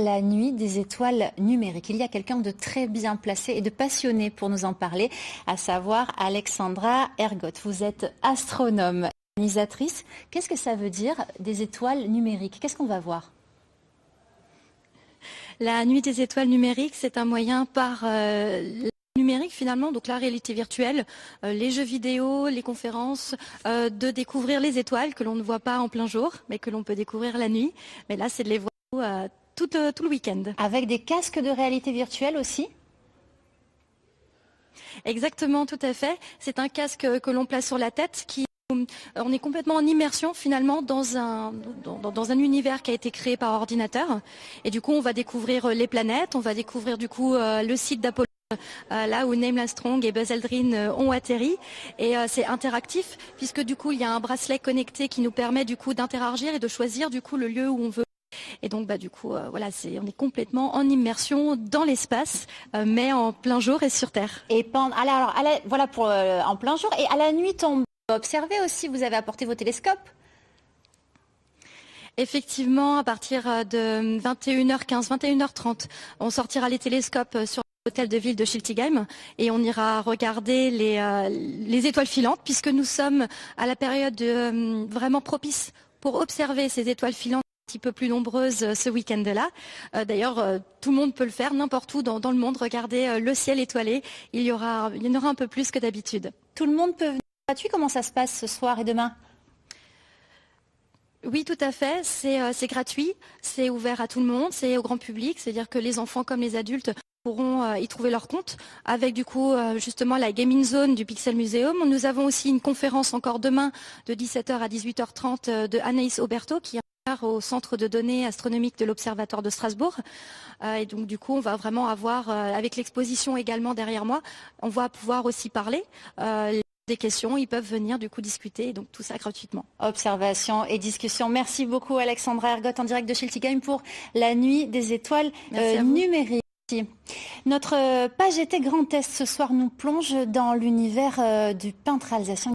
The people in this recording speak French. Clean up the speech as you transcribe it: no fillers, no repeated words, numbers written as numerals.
la nuit des étoiles numériques. Il y a quelqu'un de très bien placé et de passionné pour nous en parler, à savoir Alexandra Ergotte. Vous êtes astronome, organisatrice. Qu'est-ce que ça veut dire des étoiles numériques? Qu'est-ce qu'on va voir? La nuit des étoiles numériques, c'est un moyen par numérique finalement, donc la réalité virtuelle, les jeux vidéo, les conférences, de découvrir les étoiles que l'on ne voit pas en plein jour, mais que l'on peut découvrir la nuit. Mais là, c'est de les voir tout le week-end. Avec des casques de réalité virtuelle aussi? Exactement, tout à fait. C'est un casque que l'on place sur la tête qui on est complètement en immersion finalement dans un univers qui a été créé par ordinateur. Et du coup, on va découvrir les planètes, on va découvrir du coup le site d'Apollo. Là où Neil Armstrong et Buzz Aldrin ont atterri, et c'est interactif puisque du coup il y a un bracelet connecté qui nous permet du coup d'interagir et de choisir du coup le lieu où on veut. Et donc du coup voilà, on est complètement en immersion dans l'espace, mais en plein jour et sur Terre. Et voilà pour en plein jour, et à la nuit tombée, observez aussi. Vous avez apporté vos télescopes? Effectivement, à partir de 21h15, 21h30, on sortira les télescopes sur l'hôtel de ville de Schiltigheim et on ira regarder les étoiles filantes, puisque nous sommes à la période vraiment propice pour observer ces étoiles filantes un petit peu plus nombreuses ce week-end-là. D'ailleurs, tout le monde peut le faire n'importe où dans le monde, regarder le ciel étoilé. Il y en aura un peu plus que d'habitude. Tout le monde peut venir gratuit? Comment ça se passe ce soir et demain? Oui, tout à fait. C'est gratuit, c'est ouvert à tout le monde, c'est au grand public. C'est-à-dire que les enfants comme les adultes pourront y trouver leur compte, avec du coup justement la gaming zone du Pixel Museum. Nous avons aussi une conférence encore demain de 17h à 18h30 de Anaïs Auberto, qui est au centre de données astronomiques de l'Observatoire de Strasbourg. Et donc du coup on va vraiment avoir, avec l'exposition également derrière moi, on va pouvoir aussi parler des questions, ils peuvent venir du coup discuter, donc tout ça gratuitement. Observation et discussion. Merci beaucoup Alexandra Ergotte en direct de Schiltigheim pour la nuit des étoiles numériques. Notre page était Grand Est ce soir nous plonge dans l'univers du peintre alsacien